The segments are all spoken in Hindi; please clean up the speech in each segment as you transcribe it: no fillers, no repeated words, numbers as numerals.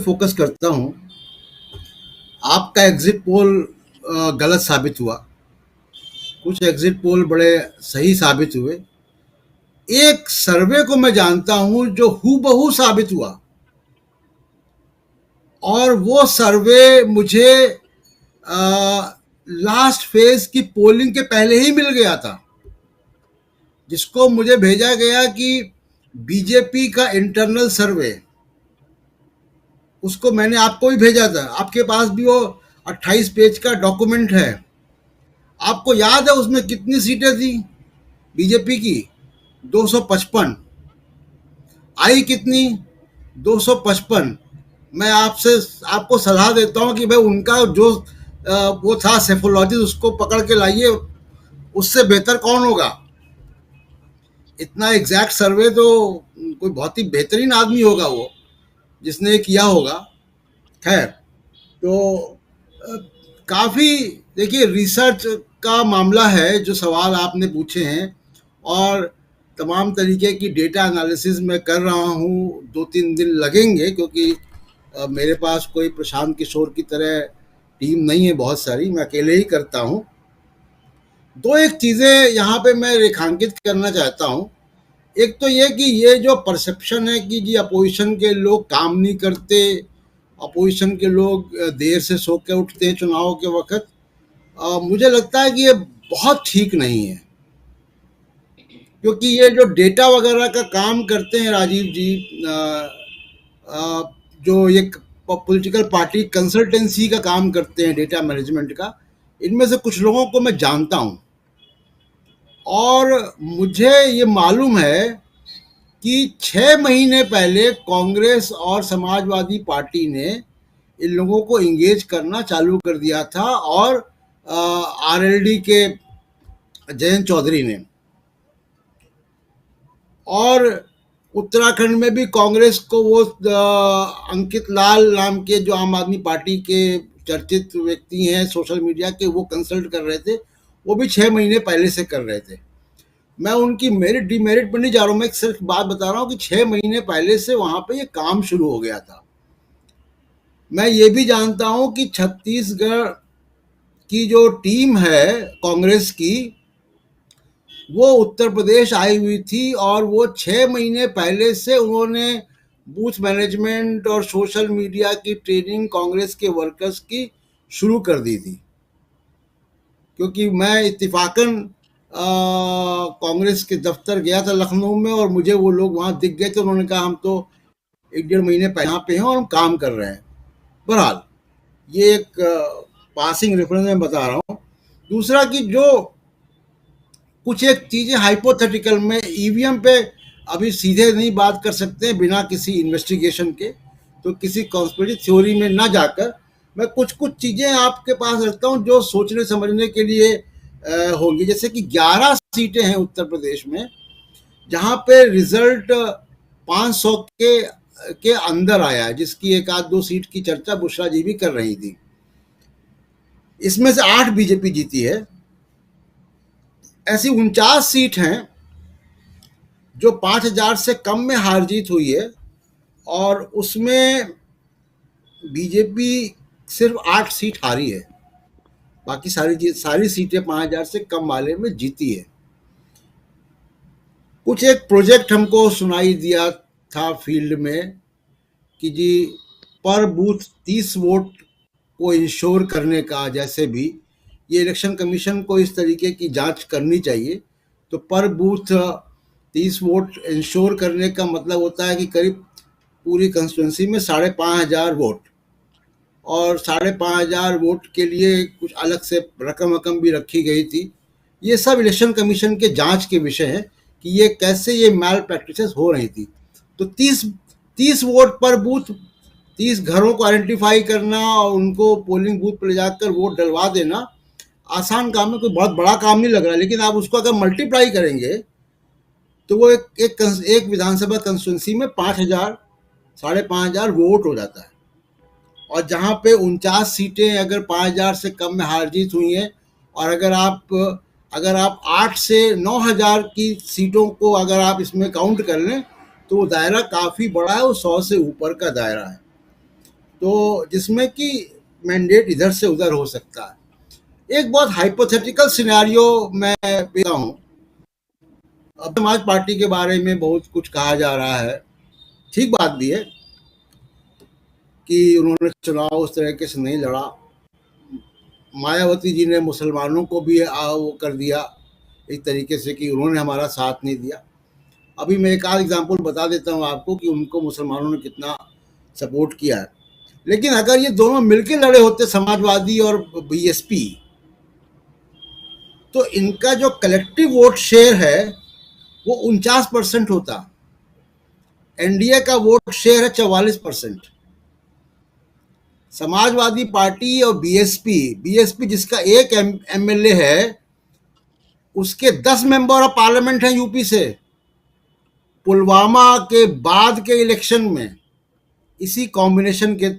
फोकस करता हूँ, आपका एग्जिट पोल गलत साबित हुआ, कुछ एग्जिट पोल बड़े सही साबित हुए। एक सर्वे को मैं जानता हूँ जो हूबहू साबित हुआ, और वो सर्वे मुझे लास्ट फेज की पोलिंग के पहले ही मिल गया था, जिसको मुझे भेजा गया कि बीजेपी का इंटरनल सर्वे, उसको मैंने आपको भी भेजा था, आपके पास भी वो 28 पेज का डॉक्यूमेंट है। आपको याद है उसमें कितनी सीटें थी बीजेपी की? 255। आई कितनी? 255। मैं आपको सलाह देता हूं कि भाई उनका जो वो था सेफोलॉजिस्ट, उसको पकड़ के लाइए, उससे बेहतर कौन होगा? इतना एग्जैक्ट सर्वे तो कोई बहुत ही बेहतरीन आदमी होगा वो, जिसने किया होगा। खैर, तो काफ़ी, देखिए, रिसर्च का मामला है जो सवाल आपने पूछे हैं, और तमाम तरीके की डेटा एनालिसिस मैं कर रहा हूँ। 2-3 दिन लगेंगे, क्योंकि मेरे पास कोई प्रशांत किशोर की तरह टीम नहीं है बहुत सारी, मैं अकेले ही करता हूँ। दो एक चीज़ें यहाँ पे मैं रेखांकित करना चाहता हूँ। एक तो ये कि ये जो परसेप्शन है कि जी अपोजिशन के लोग काम नहीं करते, अपोजिशन के लोग देर से सो के उठते हैं चुनाव के वक्त, मुझे लगता है कि ये बहुत ठीक नहीं है। क्योंकि ये जो डेटा वगैरह का काम करते हैं राजीव जी, जो एक पॉलिटिकल पार्टी कंसल्टेंसी का काम करते हैं डेटा मैनेजमेंट का, इनमें से कुछ लोगों को मैं जानता हूं, और मुझे ये मालूम है कि 6 महीने पहले कांग्रेस और समाजवादी पार्टी ने इन लोगों को इंगेज करना चालू कर दिया था, और आरएलडी के जयंत चौधरी ने, और उत्तराखंड में भी कांग्रेस को वो अंकित लाल नाम के जो आम आदमी पार्टी के चर्चित व्यक्ति हैं सोशल मीडिया के, वो कंसल्ट कर रहे थे। वो भी 6 महीने पहले से कर रहे थे। मैं उनकी मेरिट डिमेरिट पर नहीं जा रहा हूँ, मैं सिर्फ बात बता रहा हूँ कि 6 महीने पहले से वहां पे ये काम शुरू हो गया था। मैं ये भी जानता हूँ कि छत्तीसगढ़ की जो टीम है कांग्रेस की, वो उत्तर प्रदेश आई हुई थी, और वो 6 महीने पहले से उन्होंने बूथ मैनेजमेंट और सोशल मीडिया की ट्रेनिंग कांग्रेस के वर्कर्स की शुरू कर दी थी। क्योंकि मैं इत्तेफाकन कांग्रेस के दफ्तर गया था लखनऊ में, और मुझे वो लोग वहां दिख गए थे। उन्होंने कहा हम तो 1-1.5 महीने पहले यहाँ पे हैं और हम काम कर रहे हैं। बहरहाल, ये एक पासिंग रेफरेंस में बता रहा हूँ। दूसरा कि जो कुछ एक चीजें हाइपोथेटिकल में ईवीएम पे अभी सीधे नहीं बात कर सकते बिना किसी इन्वेस्टिगेशन के, तो किसी कॉन्स्पिरेसी थ्योरी में ना जाकर मैं कुछ चीजें आपके पास रखता हूं जो सोचने समझने के लिए होंगी। जैसे कि 11 सीटें हैं उत्तर प्रदेश में, जहां पे रिजल्ट 500 के अंदर आया, जिसकी एक आध दो सीट की चर्चा बुशरा जी भी कर रही थी। इसमें से 8 बीजेपी जीती है। ऐसी 49 सीट हैं जो 5,000 से कम में हार जीत हुई है, और उसमें बीजेपी सिर्फ 8 सीट हारी है, बाकी सारी सीटें 5,000 से कम वाले में जीती है। कुछ एक प्रोजेक्ट हमको सुनाई दिया था फील्ड में कि जी पर बूथ 30 वोट को इंश्योर करने का, जैसे भी ये इलेक्शन कमीशन को इस तरीके की जांच करनी चाहिए, तो पर बूथ 30 वोट इंश्योर करने का मतलब होता है कि करीब पूरी कंस्टिट्यूंसी में 5,500 वोट, और 5,500 वोट के लिए कुछ अलग से रकम भी रखी गई थी। ये सब इलेक्शन कमीशन के जांच के विषय है कि ये कैसे ये मैल प्रैक्टिसेस हो रही थी। तो 30 वोट पर बूथ, 30 घरों को आइडेंटिफाई करना और उनको पोलिंग बूथ पर ले जाकर वोट डलवा देना आसान काम है, कोई बहुत बड़ा काम नहीं लग रहा। लेकिन आप उसको अगर मल्टीप्लाई करेंगे तो वो एक विधानसभा कंस्टिट्यूंसी में 5,000 5,500 वोट हो जाता है। और जहाँ पे 49 सीटें अगर 5,000 से कम में हार जीत हुई हैं, और अगर आप 8 से 9,000 की सीटों को अगर आप इसमें काउंट कर लें, तो वो दायरा काफ़ी बड़ा है, वो 100 से ऊपर का दायरा है। तो जिसमें कि मैंडेट इधर से उधर हो सकता है। एक बहुत हाइपोथेटिकल सिनेरियो मैं देता हूँ। अब समाज पार्टी के बारे में बहुत कुछ कहा जा रहा है, ठीक बात भी है कि उन्होंने चुनाव उस तरीके से नहीं लड़ा। मायावती जी ने मुसलमानों को भी वो कर दिया एक तरीके से कि उन्होंने हमारा साथ नहीं दिया। अभी मैं एक आध एग्जाम्पल बता देता हूँ आपको कि उनको मुसलमानों ने कितना सपोर्ट किया है। लेकिन अगर ये दोनों मिलकर लड़े होते, समाजवादी और बीएसपी, तो इनका जो कलेक्टिव वोट शेयर है वो 49% होता। एनडीए का वोट शेयर है 44%। समाजवादी पार्टी और बीएसपी, बीएसपी जिसका एक एमएलए है, उसके 10 मेंबर ऑफ पार्लियामेंट हैं यूपी से। पुलवामा के बाद के इलेक्शन में इसी कॉम्बिनेशन के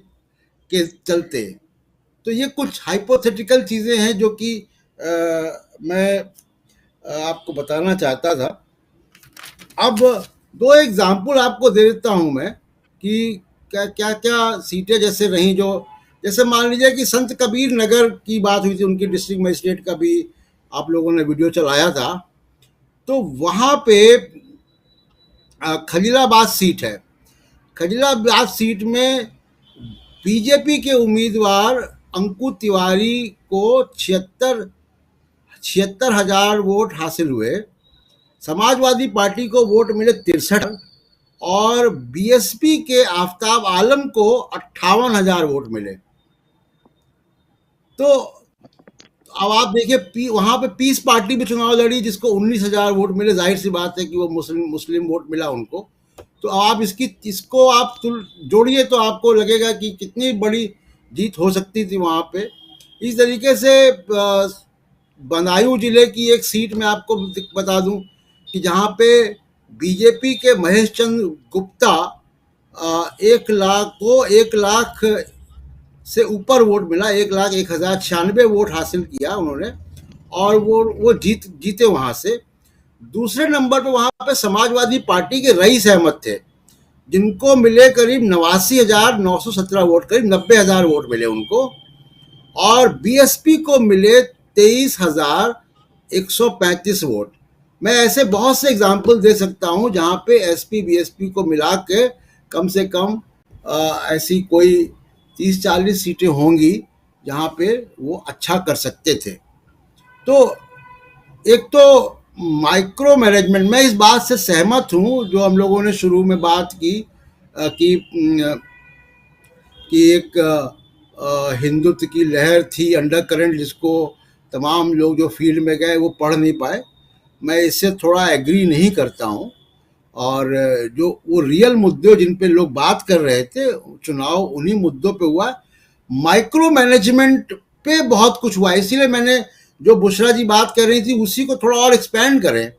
चलते। तो ये कुछ हाइपोथेटिकल चीज़ें हैं जो कि मैं आपको बताना चाहता था। अब दो एग्जाम्पल आपको दे देता हूं मैं कि क्या क्या क्या सीटें जैसे रहीं, जो जैसे मान लीजिए कि संत कबीर नगर की बात हुई थी, उनकी डिस्ट्रिक्ट मजिस्ट्रेट का भी आप लोगों ने वीडियो चलाया था। तो वहाँ पे खलीलाबाद सीट है। खलीलाबाद सीट में बीजेपी के उम्मीदवार अंकु तिवारी को 76,000 वोट हासिल हुए। समाजवादी पार्टी को वोट मिले 63 और बीएसपी के आफ्ताब आलम को 58,000 वोट मिले। तो अब आप देखिए वहां पे पीस पार्टी भी चुनाव लड़ी जिसको 19,000 वोट मिले। जाहिर सी बात है कि वो मुस्लिम वोट मिला उनको। तो आप इसको आप जोड़िए तो आपको लगेगा कि कितनी बड़ी जीत हो सकती थी वहां पे। इस तरीके से बदायूं जिले की एक सीट में आपको बता दूं कि जहां पे बीजेपी के महेश चंद्र गुप्ता 1 लाख से ऊपर वोट मिला, 1,01,096 वोट हासिल किया उन्होंने और वो जीते वहां से। दूसरे नंबर पे वहां पे समाजवादी पार्टी के रईस अहमद थे, जिनको मिले करीब 89,917 वोट, करीब 90,000 वोट मिले उनको। और बीएसपी को मिले 23,135 वोट। मैं ऐसे बहुत से एग्जाम्पल दे सकता हूं जहां पे एसपी बीएसपी को मिला के कम से कम ऐसी कोई 30-40 सीटें होंगी जहां पे वो अच्छा कर सकते थे। तो एक तो माइक्रो मैनेजमेंट, मैं इस बात से सहमत हूं जो हम लोगों ने शुरू में बात की कि एक हिंदुत्व की लहर थी, अंडर करंट, जिसको तमाम लोग जो फील्ड में गए वो पढ़ नहीं पाए। मैं इससे थोड़ा एग्री नहीं करता हूं। और जो वो रियल मुद्दे जिन पे लोग बात कर रहे थे, चुनाव उन्हीं मुद्दों पे हुआ। माइक्रो मैनेजमेंट पे बहुत कुछ हुआ। इसीलिए मैंने जो बुशरा जी बात कर रही थी उसी को थोड़ा और एक्सपैंड करें,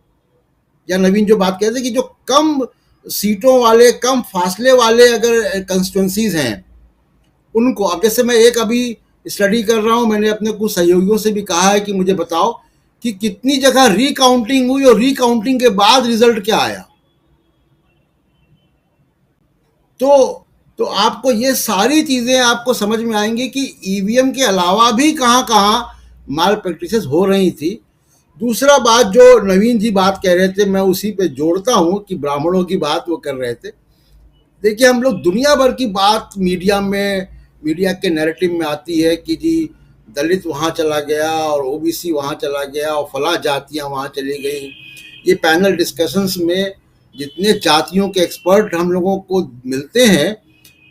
या नवीन जो बात कहते थे कि जो कम सीटों वाले, कम फासले वाले अगर कंस्टिट्यूंसीज हैं उनको, अब जैसे मैं एक अभी स्टडी कर रहा हूं, मैंने अपने कुछ सहयोगियों से भी कहा है कि मुझे बताओ कि कितनी जगह रिकाउंटिंग हुई और रिकाउंटिंग के बाद रिजल्ट क्या आया। तो आपको ये सारी चीजें आपको समझ में आएंगी कि ईवीएम के अलावा भी कहां कहां माल प्रैक्टिसेस हो रही थी। दूसरा बात जो नवीन जी बात कह रहे थे, मैं उसी पे जोड़ता हूं कि ब्राह्मणों की बात वो कर रहे थे। देखिए, हम लोग दुनिया भर की बात मीडिया के नैरेटिव में आती है कि जी दलित वहाँ चला गया और ओबीसी वहाँ चला गया और फला जातियाँ वहाँ चली गई। ये पैनल डिस्कशंस में जितने जातियों के एक्सपर्ट हम लोगों को मिलते हैं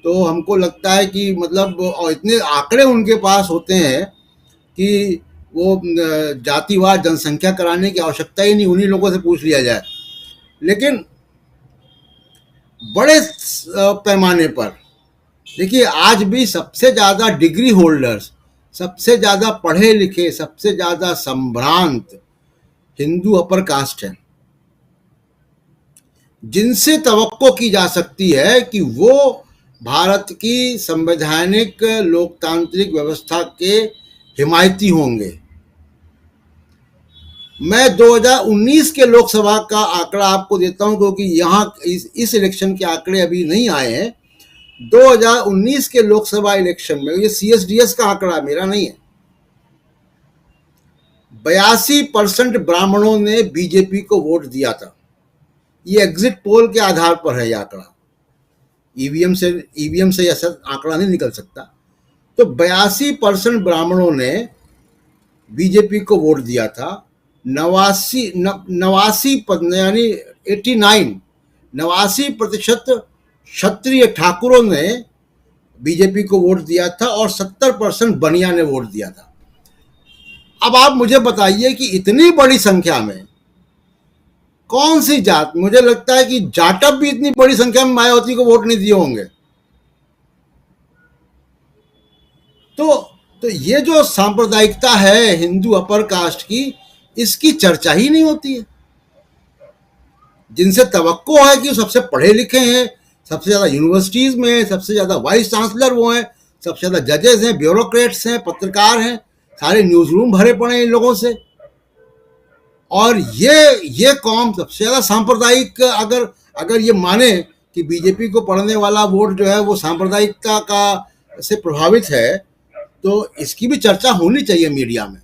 तो हमको लगता है कि मतलब, और इतने आंकड़े उनके पास होते हैं कि वो जातिवार जनसंख्या कराने की आवश्यकता ही नहीं, उन्हीं लोगों से पूछ लिया जाए। लेकिन बड़े पैमाने पर देखिए, आज भी सबसे ज़्यादा डिग्री होल्डर्स, सबसे ज़्यादा पढ़े लिखे, सबसे ज़्यादा संभ्रांत हिंदू अपर कास्ट हैं, जिनसे तवक्को की जा सकती है कि वो भारत की संवैधानिक लोकतांत्रिक व्यवस्था के हिमायती होंगे। मैं 2019 के लोकसभा का आंकड़ा आपको देता हूं, क्योंकि यहाँ इस इलेक्शन के आंकड़े अभी नहीं आए हैं। 2019 के लोकसभा इलेक्शन में, ये CSDS का आंकड़ा मेरा नहीं है, 82% ब्राह्मणों ने बीजेपी को वोट दिया था। ये एग्जिट पोल के आधार पर है ये आंकड़ा, ईवीएम से ऐसा आंकड़ा नहीं निकल सकता। तो 82% ब्राह्मणों ने बीजेपी को वोट दिया था। 89 यानी 89% क्षत्रिय ठाकुरों ने बीजेपी को वोट दिया था और 70% बनिया ने वोट दिया था। अब आप मुझे बताइए कि इतनी बड़ी संख्या में कौन सी जात, मुझे लगता है कि जाटव भी इतनी बड़ी संख्या में मायावती को वोट नहीं दिए होंगे। तो ये जो सांप्रदायिकता है हिंदू अपर कास्ट की, इसकी चर्चा ही नहीं होती है। जिनसे तवक्को है कि सबसे पढ़े लिखे हैं, सबसे ज्यादा यूनिवर्सिटीज में, सबसे ज्यादा वाइस चांसलर वो हैं, सबसे ज्यादा जजेस हैं, ब्यूरोक्रेट्स हैं, पत्रकार हैं, सारे न्यूज रूम भरे पड़े हैं इन लोगों से। और ये कौम सबसे ज्यादा सांप्रदायिक, अगर ये माने कि बीजेपी को पढ़ने वाला वोट जो है वो सांप्रदायिकता का से प्रभावित है, तो इसकी भी चर्चा होनी चाहिए मीडिया में।